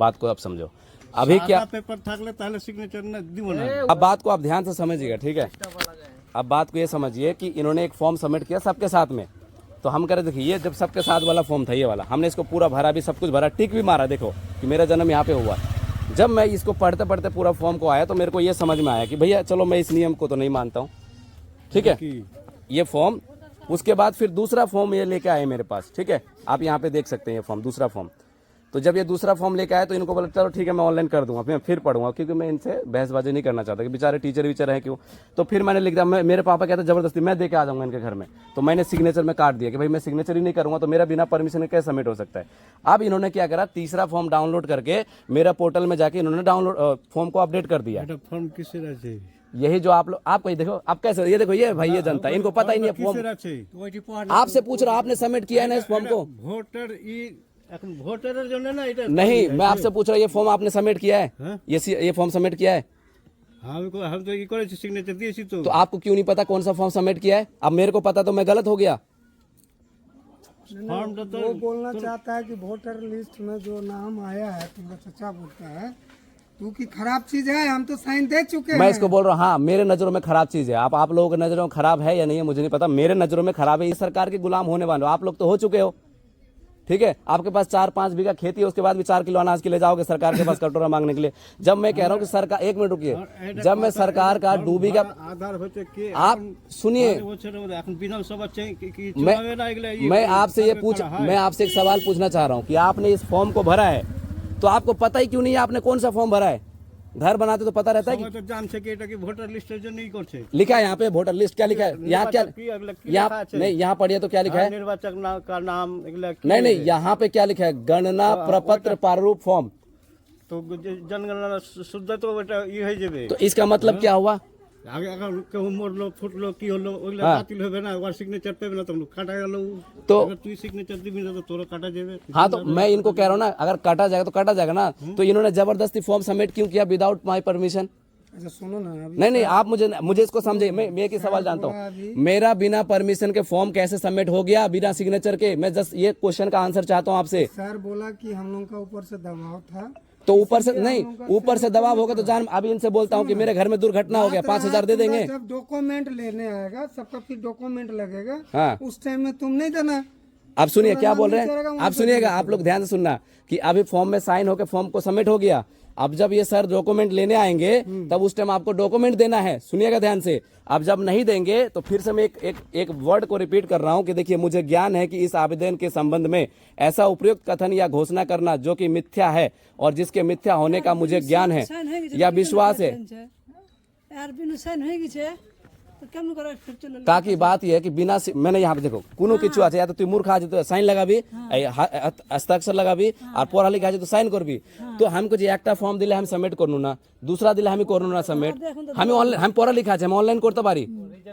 बात को आप समझो। अभी क्या पेपर थाकले ताहले सिग्नेचर न दिबो ना। अब बात को आप ध्यान से समझिएगा, ठीक है। अब बात को ये समझिए कि इन्होंने एक फॉर्म सबमिट किया सबके साथ में, तो हम कह रहे देखिए ये जब सबके साथ वाला फॉर्म था ये वाला, हमने इसको पूरा भरा भी, सब कुछ भरा, टिक भी मारा, देखो कि मेरा जन्म यहाँ पे हुआ। जब मैं इसको पढ़ते पढ़ते पूरा फॉर्म को आया तो मेरे को ये समझ में आया कि भैया चलो मैं इस नियम को तो नहीं मानता हूँ, ठीक है। ये फॉर्म, उसके बाद फिर दूसरा फॉर्म ये लेके आए मेरे पास, ठीक है। आप यहाँ पे देख सकते हैं ये फॉर्म, दूसरा फॉर्म। तो जब ये दूसरा फॉर्म लेके आया तो इनको बोला चलो ठीक है मैं ऑनलाइन कर दूंगा, फिर पढ़ूंगा, क्योंकि मैं इनसे बहसबाजी नहीं करना चाहता कि बेचारे टीचर वीचर हैं क्यों। तो फिर मैंने लिख दिया, मेरे पापा कहते जबरदस्ती मैं दे के आ जाऊंगा इनके घर में, तो मैंने सिग्नेचर में काट दिया कि भाई मैं सिग्नेचर ही नहीं करूंगा तो मेरा बिना परमिशन के कैसे सबमिट हो सकता है। अब इन्होंने क्या करा, तीसरा फॉर्म डाउनलोड करके मेरा पोर्टल में जाके इन्होंने डाउनलोड फॉर्म को अपडेट कर दिया। फॉर्म किस तरह से? यही जो आप लोग, आप कहीं देखो, आप कैसे, ये देखो ये भाई ये जनता इनको पता ही नहीं है फॉर्म। आपसे पूछ रहा हूं, आपने सबमिट किया है ना इस फॉर्म को? वोटर वोटर जो है ना इधर नहीं, मैं आपसे पूछ रहा हूँ ये फॉर्म आपने सबमिट किया है? ये फॉर्म सबमिट किया है? हम तो ये करे सिग्नेचर दिए सी। तो आपको क्यों नहीं पता कौन सा फॉर्म सबमिट किया है? अब मेरे को पता तो मैं गलत हो गया। फॉर्म तो वो बोलना चाहता है कि वोटर लिस्ट में जो नाम आया है, तुम्हारा चचा बोलता है तू की खराब चीज है, हम तो साइन दे चुके हैं। मैं इसको बोल रहा हूँ, हाँ मेरे नजरों में खराब चीज है। आप लोगों की नजरों में खराब है या नहीं है मुझे नहीं पता, मेरे नजरों में खराब है। इस सरकार के गुलाम होने वाले हो आप लोग, तो हो चुके हो, ठीक है। आपके पास 4-5 बीघा खेती है, उसके बाद भी 4 किलो अनाज के ले जाओगे सरकार के पास कटोरा मांगने के लिए। जब मैं कह रहा हूँ कि सरकार, एक मिनट रुकिए, जब मैं सरकार का डूबी का आप सुनिए, मैं आपसे ये पूछ, मैं आपसे एक सवाल पूछना चाह रहा हूँ कि आपने इस फॉर्म को भरा है तो आपको पता ही क्यों नहीं है आपने कौन सा फॉर्म भरा है? घर बनाते तो पता रहता है कि जान से कि वोटर लिस्ट जो नहीं करते। लिखा है यहाँ पे वोटर लिस्ट, क्या लिखा है यहाँ? क्या यहाँ नहीं, यहाँ पढ़िए तो क्या लिखा है? निर्वाचक का नाम नहीं, यहाँ पे क्या लिखा है? गणना प्रपत्र प्रारूप फॉर्म। तो जनगणना शुद्ध तो बेटा ये है जेबे। तो इसका मतलब क्या हुआ? आगे अगर कहूं मोरलो फुटलो की होलो ओगले बातिल होबे ना, और सिग्नेचर पे ना तुम काटा गेलो, तो अगर तू सिग्नेचर दिबी ना तो तोरो काटा जेबे। हाँ तो मैं इनको कह रहा हूँ ना, अगर काटा जाएगा तो काटा जाएगा ना। तो इन्होंने जबरदस्ती फॉर्म सबमिट क्यों किया विदाउट माय परमिशन? अच्छा सुनो ना, नहीं आप मुझे इसको समझे। मैं एक ही सवाल जानता हूँ, मेरा बिना परमिशन के फॉर्म कैसे सबमिट हो गया बिना सिग्नेचर के? मैं जस्ट ये क्वेश्चन का आंसर चाहता हूँ आपसे। सर बोला कि हम लोग का ऊपर से दबाव था, तो ऊपर से नहीं, ऊपर से दबाव होगा तो जान, अभी इनसे बोलता हूँ कि मेरे घर में दुर्घटना हो गया, 5,000 दे देंगे। जब डॉक्यूमेंट लेने आएगा सबका फिर डॉक्यूमेंट लगेगा, हाँ उस टाइम में तुम नहीं देना। आप सुनिए क्या बोल रहे हैं, आप सुनिएगा, आप लोग ध्यान से सुनना कि अभी फॉर्म में साइन होकर फॉर्म को सबमिट हो गया। अब जब ये सर डॉक्यूमेंट लेने आएंगे तब उस टाइम आपको डॉक्यूमेंट देना है, सुनिएगा ध्यान से। अब जब नहीं देंगे तो फिर से मैं एक वर्ड को रिपीट कर रहा हूं कि देखिए मुझे ज्ञान है कि इस आवेदन के संबंध में ऐसा उपयुक्त कथन या घोषणा करना जो कि मिथ्या है और जिसके मिथ्या होने का मुझे ज्ञान है या विश्वास है। ताकि बात यह है कि बिना मैंने यहाँ पे देखो कोनो किछु আছে, या तो तू मूर्ख आज तो साइन लगाबी, हस्ताक्षर लगाबी और पढ़ा लिखा আছে तो साइन करबी। तो हमको जे একটা ফর্ম দিলে আমি সাবমিট করনু না, दूसरा দিলে আমি করনু না সাবমিট, আমি অনলাইন, আমি পড়া লিখা আছে আমি অনলাइन করতে পারি,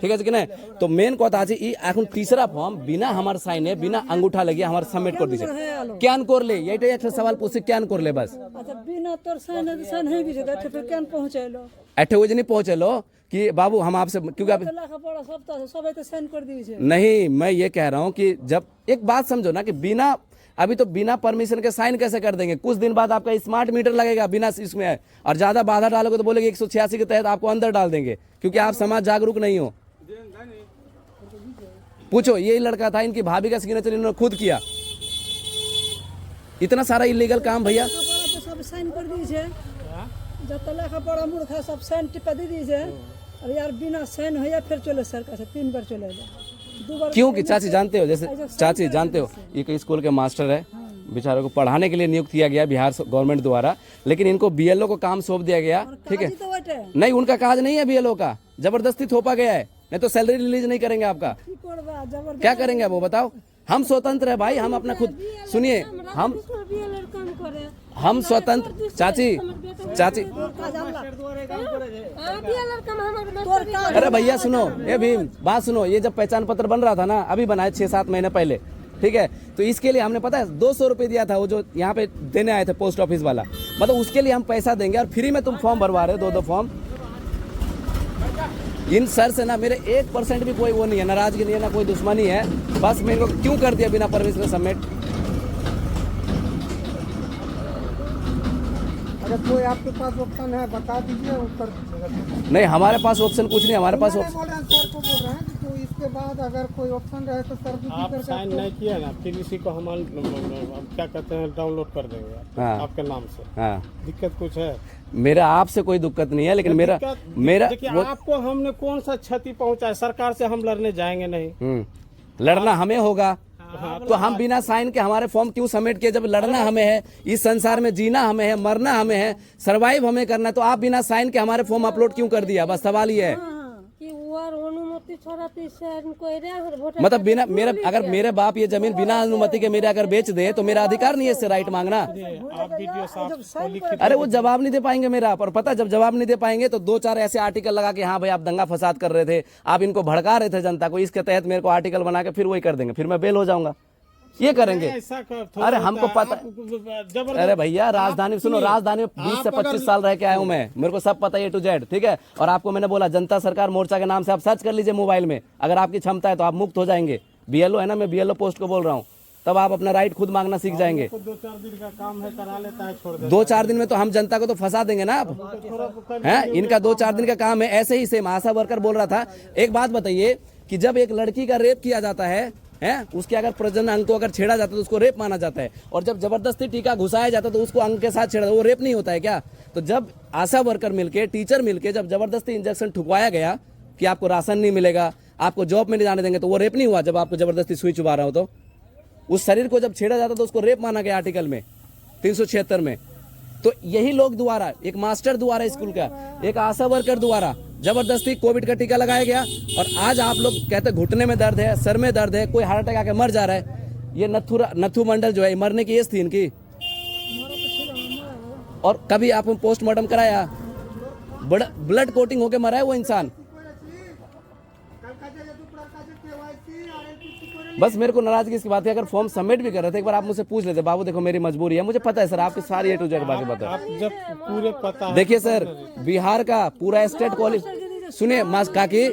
ঠিক আছে কি না? তো মেন কথা আছে ই এখন तीसरा ফর্ম বিনা আমার সাইনে বিনা अंगूठा লাগিয়ে আমার সাবমিট করে দিছে। কেন করলে? এইটাই একটা সওয়াল पूछे, কেন করলে? बस अच्छा बिना तोर साइन साइन है कि जगह पे केन पहुंचैलो ऐठे वजह नहीं पहुंचेलो कि बाबू हम आपसे, क्योंकि आप नहीं, मैं ये कह रहा हूँ कि जब एक बात समझो ना कि बिना, अभी तो बिना परमिशन के साइन कैसे कर देंगे? कुछ दिन बाद आपका स्मार्ट मीटर लगेगा बिना इसमें है, और ज्यादा बाधा डालोगे तो बोलेगे 186 के तहत आपको अंदर डाल देंगे, क्योंकि आप समाज जागरूक नहीं हो। पूछो, यही लड़का था, इनकी भाभी का सिग्नेचर इन्होंने खुद किया। इतना सारा इलीगल काम भैया सब साइन कर दीजिए, जब तक का बड़ा मूर्ख सब साइन टिपा दे दीजिए। अब यार बिना साइन हो या फिर चले सर का 3 बार चले जाए। क्योंकि चाची जानते हो, जैसे चाची जानते हो ये कई स्कूल के मास्टर है, बेचारों को पढ़ाने के लिए नियुक्त किया गया बिहार गवर्नमेंट द्वारा, लेकिन इनको बीएलओ को काम सौंप दिया गया, ठीक है? नहीं, उनका काज नहीं है बीएलओ का, जबरदस्ती थोपा गया है, नहीं तो सैलरी रिलीज नहीं करेंगे आपका। क्या करेंगे वो बताओ? हम स्वतंत्र है भाई, हम अपना खुद, सुनिए, हम स्वतंत्र। चाची अरे भैया सुनो, ये भीम बात सुनो, ये जब पहचान पत्र बन रहा था ना, अभी बनाए 6-7 महीने पहले, ठीक है? तो इसके लिए हमने पता है 200 रुपये दिया था, वो जो यहाँ पे देने आए थे पोस्ट ऑफिस वाला, मतलब उसके लिए हम पैसा देंगे और फ्री में तुम फॉर्म भरवा रहे हो, 2-2 फॉर्म। इन सर से ना मेरे 1% भी कोई वो नहीं है, नाराजगी नहीं है, ना कोई दुश्मनी है, बस मेरे को क्यों कर दिया बिना परमिशन सबमिट। अगर कोई आपके पास ऑप्शन है बता दीजिए, वो कर दीजिएगा। नहीं, हमारे पास ऑप्शन कुछ नहीं, हमारे पास बोल रहे हैं सर को, बोल रहे हैं कि तो इसके बाद अगर कोई ऑप्शन रहे तो सर आप साइन नहीं किए ना, फिर इसी को हम क्या कहते हैं डाउनलोड कर देंगे हाँ। आपके नाम से। हाँ, दिक्कत कुछ है? मेरा आपसे कोई दिक्कत नहीं है, लेकिन मेरा देखिए आपको हमने कौन सा क्षति पहुंचाया? सरकार से हम लड़ने जाएंगे नहीं। लड़ना हमें होगा, तो हम बिना साइन के हमारे फॉर्म क्यों सबमिट किए? जब लड़ना हमें है, इस संसार में जीना हमें है, मरना हमें है, सरवाइव हमें करना है, तो आप बिना साइन के हमारे फॉर्म अपलोड क्यों कर दिया? बस सवाल ये है। मतलब बिना मेरा, अगर मेरे बाप ये जमीन बिना अनुमति के मेरे अगर बेच दे तो मेरा अधिकार नहीं है इससे राइट मांगना। आप वीडियो साहब लिखित अरे वो जवाब नहीं दे पाएंगे मेरा, और पता जब जवाब नहीं दे पाएंगे तो 2-4 ऐसे आर्टिकल लगा के, हाँ भाई आप दंगा फसाद कर रहे थे, आप इनको भड़का रहे थे जनता को, इसके तहत मेरे को आर्टिकल बना के फिर वही कर देंगे, फिर मैं बेल हो जाऊंगा, ये करेंगे। अरे हमको पता, अरे भैया राजधानी सुनो, राजधानी में 20 से 25 साल रह के आया हूँ मैं, मेरे को सब पता है A to Z, ठीक है। और आपको मैंने बोला जनता सरकार मोर्चा के नाम से आप सर्च कर लीजिए मोबाइल में, अगर आपकी क्षमता है तो आप मुक्त हो जाएंगे। BLO है ना, मैं BLO पोस्ट को बोल रहा हूँ, तब आप अपना राइट खुद मांगना सीख जाएंगे। 2-4 दिन का काम है, करा लेता है, छोड़ दे। 2-4 दिन में तो हम जनता को तो फंसा देंगे ना आप, हैं? इनका 2-4 दिन का काम है। ऐसे ही सेम आशा वर्कर बोल रहा था। एक बात बताइए कि जब एक लड़की का रेप किया जाता है, उसके अगर प्रजनन अंग को अगर छेड़ा जाता है तो उसको रेप माना जाता है, और जब जबरदस्ती टीका घुसाया जाता है तो उसको अंग के साथ छेड़ा, वो रेप नहीं होता है क्या? तो जब आशा वर्कर मिलके, टीचर मिलके जब जबरदस्ती इंजेक्शन ठुकवाया गया कि आपको राशन नहीं मिलेगा, आपको जॉब में नहीं जाने देंगे, तो वो रेप नहीं हुआ? जब आपको जबरदस्ती सुई चुबा रहा हो तो उस शरीर को जब छेड़ा जाता तो उसको रेप माना गया आर्टिकल में 376 में। तो यही लोग द्वारा, एक मास्टर द्वारा स्कूल का, एक आशा वर्कर द्वारा जबरदस्ती कोविड का टीका लगाया गया, और आज आप लोग कहते घुटने में दर्द है, सर में दर्द है, कोई हार्ट अटैक आके मर जा रहा है। ये नथु मंडल जो है, मरने की एज थी इनकी, और कभी आप पोस्टमार्टम कराया? ब्लड कोटिंग होके मरा है वो इंसान। बस मेरे को नाराजगी इसकी बात है, अगर फॉर्म सबमिट भी कर रहे थे एक बार आप मुझसे पूछ लेते, बाबू देखो मेरी मजबूरी है, मुझे पता है सर आपकी सारी A to Z बातें पता है। आप जब पूरे पता है, देखिए सर, बिहार का पूरा स्टेट सुनिए काकी,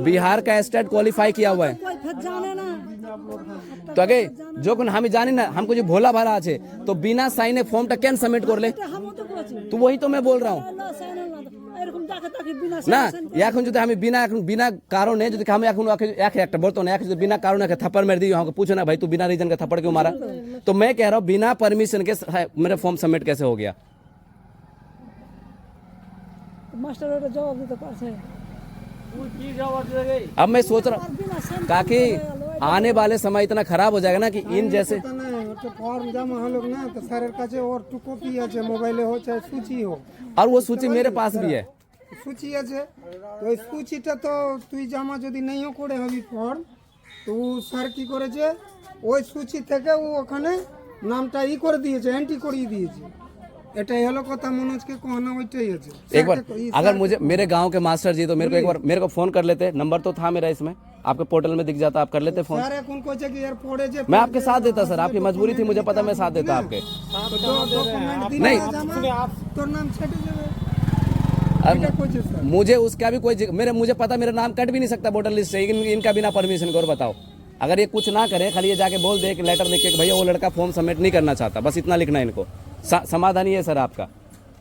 बिहार का स्टेट क्वालिफाई किया हुआ है, तो आगे जो हम जानी ना, हमको जो भोला भाला আছে तो बिना साइने फॉर्मটা কেন सबमिट कर ले? तो वही तो मैं बोल रहा हूँ না, এখন যদি আমি বিনা কারণে যদি আমি এখন একটা বর্তমানে যদি বিনা কারণে थप्पड़ मार दी, हमको पूछो ना भाई तू बिना रीजन का थप्पड़ क्यों मारा, तो मैं कह रहा हूँ बिना परमिशन के मेरा फॉर्म सबमिट कैसे हो गया? मास्टर जवाब देते पारछे। अब मैं सोच रहा हूँ काकी आने वाले समय इतना खराब हो जाएगा ना कि इन जैसे फॉर्म जमा हलो ना तो सर কাছে और टू कॉपी আছে, মোবাইলে हो चाहे सूची हो, और वो सूची मेरे पास भी है, सूची আছে, তো এই सूचीটা তো তুই জমা যদি নাইও করে হবি ফর্ম, তো স্যার কি করেছে ওই सूची থেকে ও ওখানে নামটা ই করে দিয়েছে, এন্ট্রি করিয়ে দিয়েছে। এটাই হলো কথা, मनोज के कहना ওইটাই আছে। एक बार अगर मुझे मेरे गांव के मास्टर जी तो मेरे को एक बार मेरे को फोन कर लेते, नंबर तो था मेरा इसमें, आपके पोर्टल में दिख जाता, आप कर लेते फोन। স্যার এখন কইছে কি यार পড়ে যে मैं आपके साथ देता सर, आपकी मजबूरी थी, मुझे पता, मैं साथ देता आपके। डॉक्यूमेंट दिले नहीं। जमा তোর নাম ছেটে যাবে, अब এটা কইছে স্যার। मुझे उसका भी कोई मुझे पता मेरा नाम कट भी नहीं सकता वोटर लिस्ट से, इनका बिना परमिशन को। और बताओ अगर ये कुछ ना करे, खाली ये जाके बोल दे, एक लेटर लिख के भैया वो लड़का फॉर्म सबमिट नहीं करना चाहता, बस इतना लिखना है इनको, समाधान ही है सर आपका,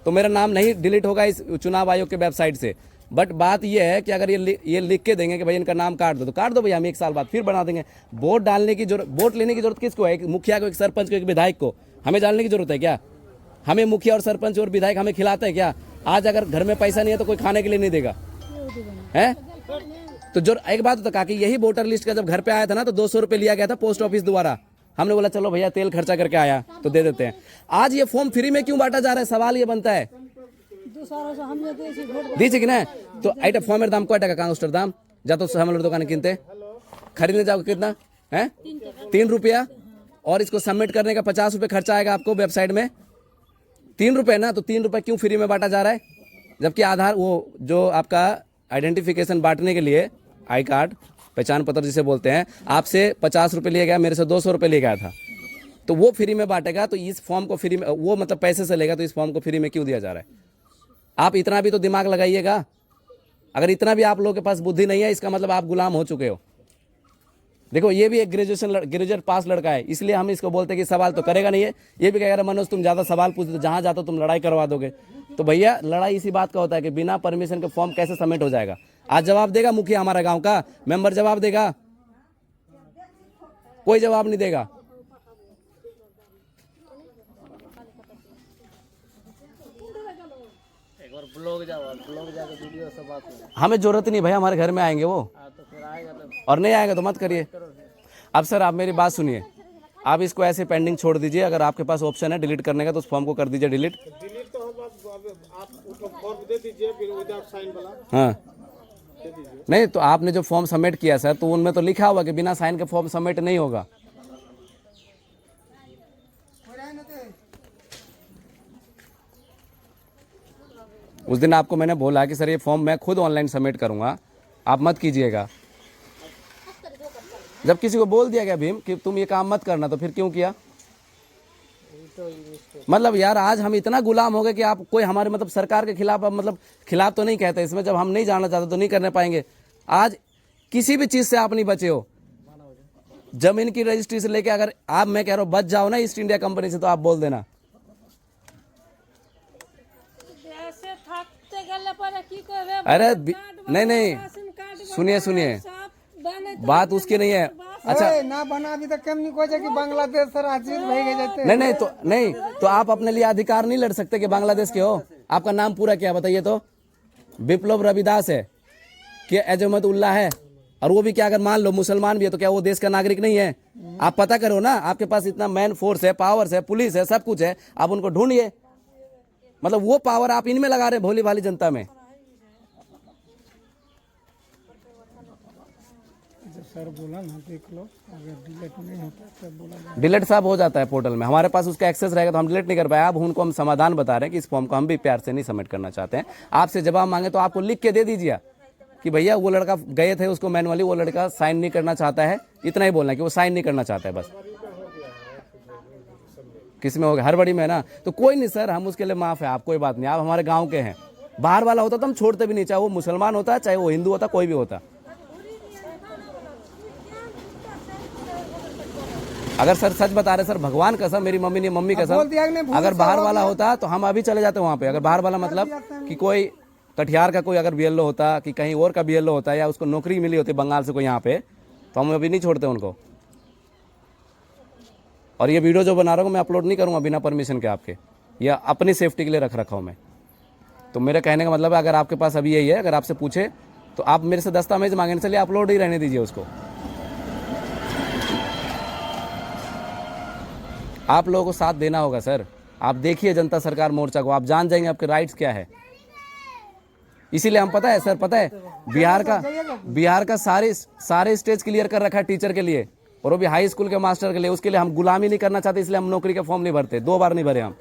तो मेरा नाम नहीं डिलीट होगा इस चुनाव आयोग के वेबसाइट से। बट बात यह है कि अगर ये लिख के देंगे कि भाई इनका नाम काट दो, तो काट दो भैया, हम 1 साल बाद फिर बना देंगे। वोट डालने की जरूरत, वोट लेने की जरूरत किसको है? एक मुखिया को, एक सरपंच को, एक विधायक को हमें डालने की जरूरत है क्या? हमें मुखिया और सरपंच और विधायक हमें खिलाते हैं क्या? आज अगर घर में पैसा नहीं है तो कोई खाने के लिए नहीं देगा, है? तो जो एक बात होता काकी, यही वोटर लिस्ट का जब घर पे आया था ना तो 200 रुपये लिया गया था पोस्ट ऑफिस द्वारा, हमने बोला चलो भैया तेल खर्चा करके आया तो दे देते हैं। आज ये फॉर्म फ्री में क्यों बांटा जा रहा है? सवाल ये बनता है। দিয়েছে কি না? তো এটা ফর্মের দাম কয় টাকা কাগজটার দাম? যা তো সামনের দোকানে কিনते खरीदने जाओ कितना है? 3 रुपया, और इसको सबमिट करने का 50 रुपये खर्चा आएगा आपको वेबसाइट में, 3 रुपये ना, तो 3 रुपये क्यों फ्री में बांटा जा रहा है? जबकि आधार वो जो आपका आइडेंटिफिकेशन बांटने के लिए आई कार्ड, पहचान पत्र जिसे बोलते हैं, आपसे 50 रुपये लिया गया, मेरे से 200 रुपये लिया गया था, तो वो फ्री में बांटेगा, तो इस फॉर्म को फ्री में, वो मतलब पैसे से लेगा, तो इस फॉर्म को फ्री में क्यों दिया जा रहा है? आप इतना भी तो दिमाग लगाइएगा। अगर इतना भी आप लोगों के पास बुद्धि नहीं है, इसका मतलब आप गुलाम हो चुके हो। देखो ये भी एक ग्रेजुएट पास लड़का है, इसलिए हम इसको बोलते हैं कि सवाल तो करेगा नहीं है। ये भी कह रहा मनोज तुम ज्यादा सवाल पूछते, तो जहां जाते हो तुम लड़ाई करवा दोगे। तो भैया लड़ाई इसी बात का होता है कि बिना परमिशन के फॉर्म कैसे सबमिट हो जाएगा। आज जवाब देगा मुखिया, हमारा गांव का मेंबर जवाब देगा? कोई जवाब नहीं देगा। ब्लॉग जाकर वीडियो से बात हो। हमें जरूरत नहीं भैया, हमारे घर में आएंगे वो, तो फिर आएगा तो और नहीं आएगा तो मत करिए। अब सर आप मेरी बात सुनिए, आप इसको ऐसे पेंडिंग छोड़ दीजिए। अगर आपके पास ऑप्शन है डिलीट करने का तो उस फॉर्म को कर दीजिए डिलीट। डिलीट तो आप उसको फॉर्म दे दीजिए, फिर विदाउट साइन वाला हाँ दे दीजिए। नहीं तो आपने जो फॉर्म सबमिट किया सर, तो उनमें तो लिखा हुआ कि बिना साइन के फॉर्म सबमिट नहीं होगा। उस दिन आपको मैंने बोला कि सर ये फॉर्म मैं खुद ऑनलाइन सबमिट करूंगा, आप मत कीजिएगा। जब किसी को बोल दिया गया भीम कि तुम ये काम मत करना, तो फिर क्यों किया? मतलब यार आज हम इतना गुलाम हो गए कि आप कोई हमारे मतलब सरकार के खिलाफ, मतलब खिलाफ तो नहीं कहते इसमें, जब हम नहीं जाना चाहते तो नहीं करने पाएंगे। आज किसी भी चीज से आप नहीं बचे हो। जमीन की रजिस्ट्री से लेके, अगर आप, मैं कह रहा हूँ बच जाओ ना ईस्ट इंडिया कंपनी से, तो आप बोल देना। अरे नहीं सुनिए बात उसकी नहीं है। अच्छा ना बना अभी तक कम नहीं कोई कि बांग्लादेश से रांची भेजे जाते। नहीं तो आप अपने लिए अधिकार नहीं लड़ सकते कि बांग्लादेश के हो। आपका नाम पूरा क्या बताइए तो? विप्लव रविदास है कि अजमत उल्लाह है? और वो भी क्या, अगर मान लो मुसलमान भी है तो क्या वो देश का नागरिक नहीं है? आप पता करो ना, आपके पास इतना मैन फोर्स है, पावर्स है, पुलिस है, सब कुछ है, आप उनको ढूंढिए। मतलब वो पावर आप इनमें लगा रहे हैं, भोली भाली जनता में। सर बोला ना देख लो, अगर डिलीट नहीं होता तो बोला डिलीट साहब हो जाता है पोर्टल में, हमारे पास उसका एक्सेस रहेगा तो हम डिलीट नहीं कर पाए। अब उनको हम समाधान बता रहे हैं कि इस फॉर्म को हम भी प्यार से नहीं सबमिट करना चाहते हैं। आपसे जवाब मांगे तो आपको लिख के दे दीजिए कि भैया वो लड़का गए थे उसको मैनुअली, वो लड़का साइन नहीं करना चाहता है, इतना ही बोलना है कि वो साइन नहीं करना चाहता है बस। किस में हो गया? हड़बड़ी में ना, तो कोई नहीं सर, हम उसके लिए माफ है, आप कोई बात नहीं, आप हमारे गाँव के हैं। बाहर वाला होता तो हम छोड़ते भी नहीं, चाहे वो मुसलमान होता चाहे वो हिंदू होता, कोई भी होता। अगर सर सच बता रहे सर, भगवान कसम, मेरी मम्मी कसम, अगर बाहर वाला होता तो हम अभी चले जाते वहाँ पे। अगर बाहर वाला मतलब कि कोई कटिहार का कोई अगर बीएलओ होता, कि कहीं और का बीएलओ होता, या उसको नौकरी मिली होती बंगाल से कोई यहाँ पे, तो हम अभी नहीं छोड़ते उनको। और ये वीडियो जो बना रहा हूँ मैं अपलोड नहीं करूँगा बिना परमिशन के आपके, या अपनी सेफ्टी के लिए रखा हूँ मैं। तो मेरे कहने का मतलब है, अगर आपके पास अभी यही है, अगर आपसे पूछे तो आप मेरे से दस्तावेज मांगने, चलिए अपलोड ही रहने दीजिए उसको। आप लोगों को साथ देना होगा सर। आप देखिए जनता सरकार मोर्चा को, आप जान जाएंगे आपके राइट्स क्या है। इसीलिए हम, पता है सर, पता है बिहार का सारे स्टेज क्लियर कर रखा है टीचर के लिए, और वो भी हाई स्कूल के मास्टर के लिए। उसके लिए हम गुलामी नहीं करना चाहते, इसलिए हम नौकरी के फॉर्म नहीं भरते। 2 बार नहीं भरे हम।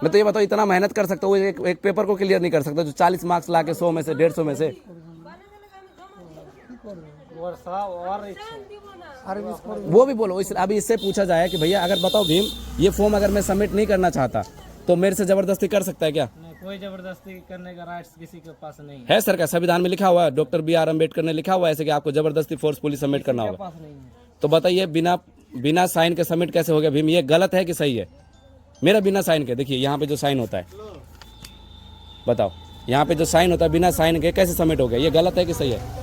मैं तो ये बताओ, इतना मेहनत कर सकता हूँ, एक पेपर को क्लियर नहीं कर सकता जो 40 मार्क्स ला के 100 में से 150 में से। वो भी बोलो। अभी इससे पूछा जाए कि भैया अगर बताओ भीम, ये फॉर्म अगर मैं सबमिट नहीं करना चाहता तो मेरे से जबरदस्ती कर सकता है क्या? नहीं, कोई जबरदस्ती करने का राइट्स किसी के पास नहीं है सर। क्या संविधान में लिखा हुआ है? डॉक्टर BR अम्बेडकर ने लिखा हुआ है ऐसे कि आपको जबरदस्ती फोर्सफुली सबमिट करना होगा? पास नहीं है। तो बताइए बिना साइन के सबमिट कैसे हो गया भीम? ये गलत है कि सही है? मेरा बिना साइन के, देखिए यहाँ पे जो साइन होता है, बताओ यहाँ पे जो साइन होता है बिना साइन के कैसे सबमिट हो गया? ये गलत है कि सही है?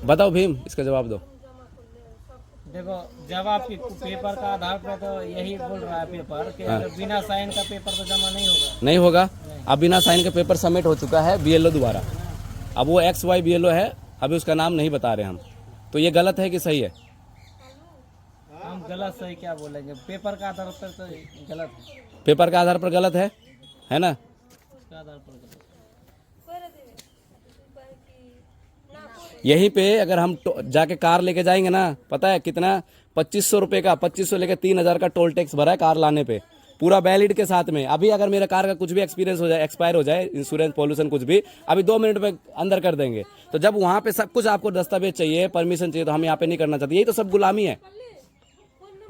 बताओ भीम, इसका जवाब दो। देखो, जब आपकी पेपर का आधार पे तो यही बोल रहा है पेपर कि अगर बिना साइन का पेपर तो जमा नहीं होगा। अब बिना साइन का पेपर सबमिट हो चुका है BLO द्वारा। अब वो XY BLO है, अभी उसका नाम नहीं बता रहे हम। तो ये गलत है कि सही है? हम गलत सही क्या बोलेंगे? पेपर का आधार पर तो गलत है। पेपर के आधार पर गलत है ना? उसका आधार पर गलत। यहीं पे अगर हम जाके कार लेके जाएंगे ना, पता है कितना? 2500 रुपये का, 2500 लेके 3000 का टोल टैक्स भरा है कार लाने पे, पूरा वैलिड के साथ में। अभी अगर मेरे कार का कुछ भी एक्सपीरियंस हो जाए, एक्सपायर हो जाए, इंश्योरेंस पॉल्यूशन कुछ भी, अभी 2 मिनट में अंदर कर देंगे। तो जब वहाँ पे सब कुछ आपको दस्तावेज चाहिए, परमिशन चाहिए, तो हम यहाँ पे नहीं करना चाहते। यही तो सब गुलामी है।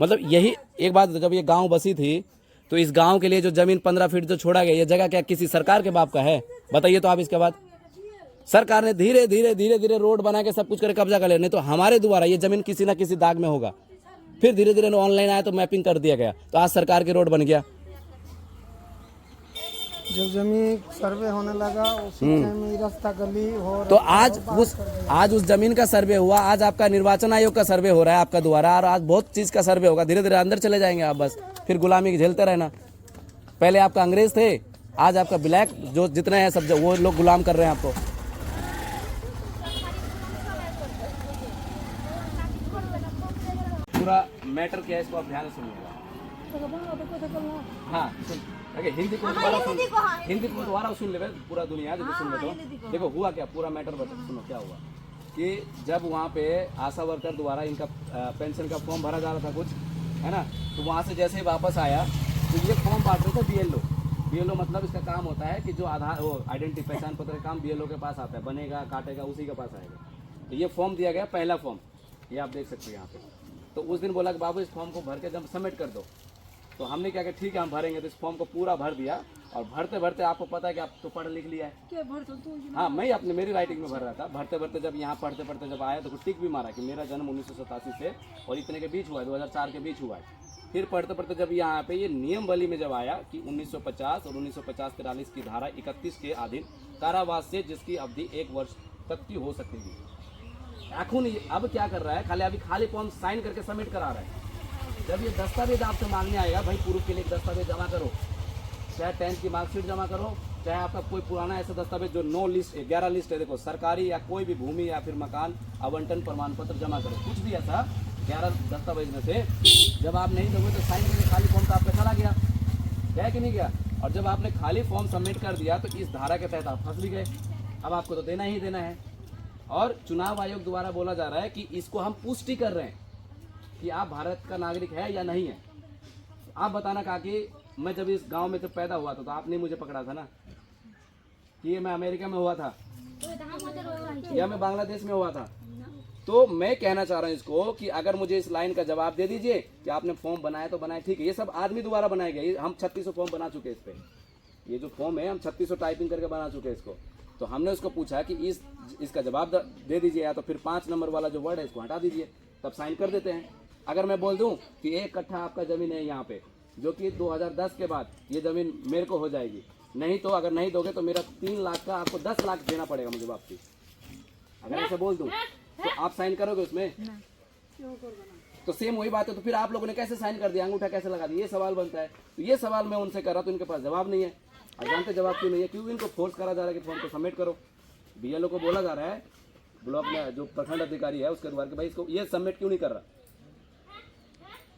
मतलब यही एक बात, जब ये गाँव बसी थी तो इस गाँव के लिए जो जमीन 15 फीट जो छोड़ा गया, ये जगह क्या किसी सरकार के बाप का है? बताइए तो आप इसके बाद सरकार ने धीरे धीरे धीरे धीरे रोड बना के सब कुछ करके कब्जा कर लिया, नहीं तो हमारे द्वारा ये जमीन किसी ना किसी दाग में होगा। फिर धीरे धीरे ऑनलाइन आया तो मैपिंग कर दिया गया, तो आज सरकार के रोड बन गया। जब जमीन सर्वे होने लगा उसी टाइम में रास्ता गली और तो आज उस जमीन का सर्वे हुआ, आज आपका निर्वाचन आयोग का सर्वे हो रहा है आपका द्वारा, और आज बहुत चीज का सर्वे होगा। धीरे धीरे अंदर चले जाएंगे आप, बस फिर गुलामी झेलते रहना। पहले आपका अंग्रेज थे, आज आपका ब्लैक जो जितने हैं सब वो लोग गुलाम कर रहे हैं आपको। पूरा मैटर क्या है इसको आप ध्यान से सुनिएगा। हाँ सुन, हिंदी को दोबारा सुन ले, पूरा दुनिया देखो सुन ले। तो देखो हुआ क्या, पूरा मैटर बता सुनो क्या हुआ कि जब वहाँ पे आशा वर्कर द्वारा इनका पेंशन का फॉर्म भरा जा रहा था कुछ, है ना, तो वहाँ से जैसे ही वापस आया तो ये फॉर्म बांट रहे थे बीएलओ मतलब इसका काम होता है कि जो आधार वो आइडेंटिटी पहचान पत्र का काम बीएलओ के पास आता है, बनेगा काटेगा उसी के पास आएगा। तो ये फॉर्म दिया गया, पहला फॉर्म ये आप देख सकते हैं यहाँ पे। तो उस दिन बोला कि बाबू इस फॉर्म को भर के जब सबमिट कर दो, तो हमने क्या किया, ठीक है हम भरेंगे। तो इस फॉर्म को पूरा भर दिया, और भरते भरते आपको पता है कि आप तो पढ़ लिख लिया है। हाँ मैं अपने मेरी राइटिंग में भर रहा था, भरते भरते जब यहाँ पढ़ते पढ़ते जब आया तो टिक भी मारा कि मेरा जन्म 1987 से और इतने के बीच हुआ है, 2004 के बीच हुआ है। फिर पढ़ते पढ़ते जब यहाँ पे ये नियमावली में जब आया कि 1950 और 1950-43 की धारा 31 के अधीन कारावास से जिसकी अवधि 1 वर्ष तक की हो सकेगी। अब क्या कर रहा है, खाली फॉर्म साइन करके सबमिट करा रहा है। जब ये दस्तावेज आपसे मांगने आएगा, भाई प्रूफ के लिए दस्तावेज जमा करो, चाहे 10th की मार्कशीट जमा करो, चाहे आपका कोई पुराना ऐसा दस्तावेज जो 11 लिस्ट है, देखो सरकारी या कोई भी भूमि या फिर मकान आवंटन प्रमाण पत्र जमा करो, कुछ भी ऐसा 11 दस्तावेज में से जब आप नहीं दोगे तो साइन करके खाली फॉर्म तो आपका चला गया कि नहीं गया। और जब आपने खाली फॉर्म सबमिट कर दिया तो इस धारा के तहत आप फंस भी गए। अब आपको तो देना ही देना है। और चुनाव आयोग द्वारा बोला जा रहा है कि इसको हम पुष्टि कर रहे हैं कि आप भारत का नागरिक है या नहीं है। आप बताना काकी, मैं जब इस गांव में जब पैदा हुआ था तो आपने मुझे पकड़ा था ना कि ये मैं अमेरिका में हुआ था या मैं बांग्लादेश में हुआ था। तो मैं कहना चाह रहा हूँ इसको कि अगर मुझे इस लाइन का जवाब दे दीजिए कि आपने फॉर्म बनाया तो बनाया, ठीक है, ये सब आदमी द्वारा बनाया गया। हम 3600 फॉर्म बना चुके हैं इस पे, ये जो फॉर्म है हम 3600 टाइपिंग करके बना चुके हैं इसको। तो हमने उसको पूछा कि इसका जवाब दे दीजिए, या तो फिर 5 नंबर वाला जो वर्ड है इसको हटा दीजिए, तब साइन कर देते हैं। अगर मैं बोल दूं कि 1 कट्ठा आपका ज़मीन है यहाँ पे, जो कि 2010 के बाद ये ज़मीन मेरे को हो जाएगी, नहीं तो अगर नहीं दोगे तो मेरा 3 लाख का आपको 10 लाख देना पड़ेगा मुझे वापसी। अगर ऐसे बोल दूं तो आप साइन करोगे उसमें? तो सेम वही बात है। तो फिर आप लोगों ने कैसे साइन कर दिया, अंगूठा कैसे लगा दिया, ये सवाल बनता है। तो ये सवाल मैं उनसे कर रहा, तो इनके पास जवाब नहीं है। और जानते जवाब क्यों नहीं है? क्योंकि इनको फोर्स करा जा रहा है कि फॉर्म को सबमिट करो। बीएलओ को बोला जा रहा है, ब्लॉक में जो प्रखंड अधिकारी है उसके द्वारा कि भाई इसको ये सबमिट क्यों नहीं कर रहा,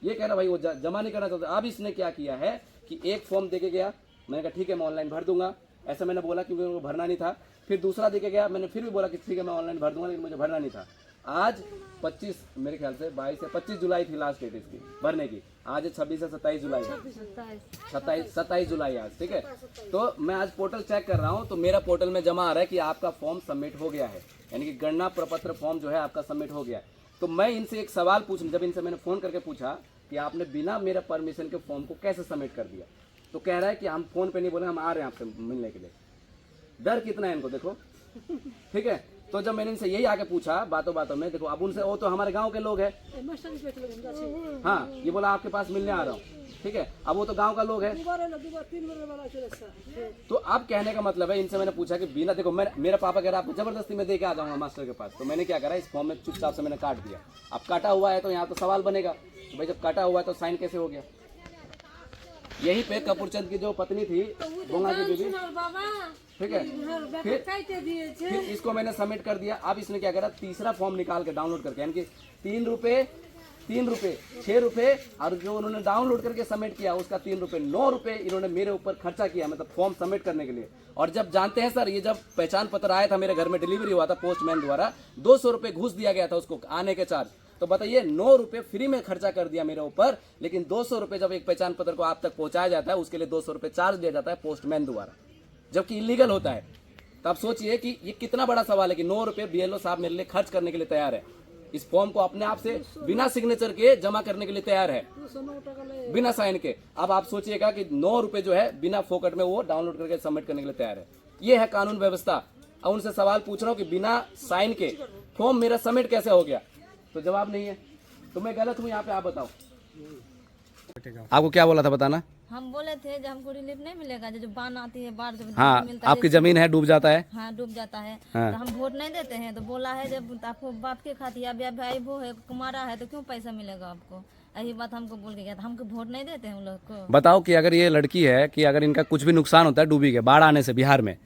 ये कह रहा भाई वो जमा नहीं करना चाहता। अब इसने क्या किया है कि एक फॉर्म देके गया, मैंने कहा ठीक है मैं ऑनलाइन भर दूंगा, ऐसा मैंने बोला क्योंकि उनको भरना नहीं था। फिर दूसरा देके गया, मैंने फिर भी बोला कि ठीक है मैं ऑनलाइन भर दूंगा, लेकिन मुझे भरना नहीं था। आज 25 मेरे ख्याल से 22 या 25 जुलाई थी लास्ट डेट इसकी भरने की। आज 26 से 27 जुलाई है, 27 जुलाई आज, ठीक है। तो मैं आज पोर्टल चेक कर रहा हूँ, तो मेरा पोर्टल में जमा आ रहा है कि आपका फॉर्म सबमिट हो गया है, यानी कि गणना प्रपत्र फॉर्म जो है आपका सबमिट हो गया है। तो मैं इनसे एक सवाल पूछूं, जब इनसे मैंने फ़ोन करके पूछा कि आपने बिना मेरा परमिशन के फॉर्म को कैसे सबमिट कर दिया, तो कह रहा है कि हम फ़ोन पे नहीं बोले, हम आ रहे हैं आपसे मिलने के लिए। डर कितना है इनको देखो, ठीक है। तो जब मैंने इनसे यही आके पूछा बातों बातों में, देखो अब उनसे, वो तो हमारे गांव के लोग हैं, हाँ, ये बोला आपके पास मिलने आ रहा हूँ, ठीक है। अब वो तो गांव का लोग है। तो अब कहने का मतलब है, इनसे मैंने पूछा कि बिना, देखो मेरा पापा कह रहा आपको जबरदस्ती में दे के आ जाऊंगा मास्टर के पास। तो मैंने क्या करा, इस फॉर्म में चुपचाप से मैंने काट दिया। अब काटा हुआ है तो यहाँ तो सवाल बनेगा, तो भाई जब काटा हुआ है तो साइन कैसे हो गया। यही पे कपूरचंद की जो पत्नी थी बोंगा की बीवी, ठीक है, फिर इसको मैंने सबमिट कर दिया। अब इसने क्या करा, तीसरा फॉर्म निकाल के डाउनलोड करके, यानी कि 3 रुपए 6 रुपए, और जो उन्होंने डाउनलोड करके सबमिट किया उसका 3 रुपए, 9 रुपए इन्होंने मेरे ऊपर खर्चा किया, मतलब फॉर्म सबमिट करने के लिए। और जब जानते हैं सर, ये जब पहचान पत्र आया था मेरे घर में, डिलीवरी हुआ था पोस्टमैन द्वारा, 200 रुपए घूस दिया गया था उसको आने के चार्ज। तो बताइए 9 रुपए फ्री में खर्चा कर दिया मेरे ऊपर, लेकिन 200 रुपए जब एक पहचान पत्र को आप तक पहुंचाया जाता है उसके लिए 200 रुपए चार्ज दिया जाता है पोस्टमैन द्वारा, जबकि इलीगल होता है। तो आप सोचिए कि ये कितना बड़ा सवाल है कि 9 रुपए बीएलओ साहब मेरे लिए खर्च करने के लिए तैयार है, इस फॉर्म को अपने आप से बिना सिग्नेचर के जमा करने के लिए तैयार है, बिना साइन के। अब आप सोचिएगा कि 9 रुपए जो है बिना फोकट में वो डाउनलोड करके सबमिट करने के लिए तैयार है। ये है कानून व्यवस्था। और उनसे सवाल पूछ रहा हूँ कि बिना साइन के फॉर्म मेरा सबमिट कैसे हो गया, तो जवाब नहीं है। तो मैं गलत हूँ यहाँ पे, आप बताओ। आपको क्या बोला था बताना? हम बोले थे जब हमको रिलीफ नहीं मिलेगा, जो बाढ़ आती है, बाढ़ जब हाँ, मिलता है, आपकी जमीन है, डूब जाता है। हाँ डूब जाता है, हाँ। तो हम वोट नहीं देते हैं। तो बोला है जब आपको बाप के खाती या भाई वो है कुमारा है तो क्यों पैसा मिलेगा आपको, यही बात हमको बोल के गया था। हमको वोट नहीं देते हैं उन लोग को। बताओ कि अगर ये लड़की है कि अगर इनका कुछ भी नुकसान होता है डूबी के, बाढ़ आने से बिहार में,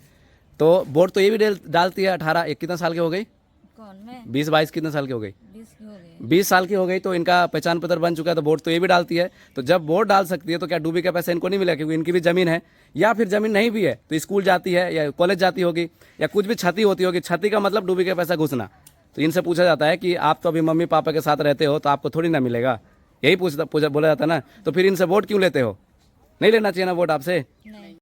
तो वोट तो ये भी डालती है। 18 कितने साल की हो गई? कौन मैं? 20-22 कितने साल की हो गई? 20 की हो गई। 20 साल की हो गई, तो इनका पहचान पत्र बन चुका है, तो वोट तो ये भी डालती है। तो जब वोट डाल सकती है तो क्या डूबी का पैसा इनको नहीं मिला? क्योंकि इनकी भी जमीन है, या फिर जमीन नहीं भी है तो स्कूल जाती है या कॉलेज जाती होगी या कुछ भी क्षति होती होगी। क्षति का मतलब डूबी का पैसा घुसना। तो इनसे पूछा जाता है कि आप तो अभी मम्मी पापा के साथ रहते हो तो आपको थोड़ी ना मिलेगा, यही बोला जाता है ना। तो फिर इनसे वोट क्यों लेते हो? नहीं लेना चाहिए ना वोट आपसे। नहीं।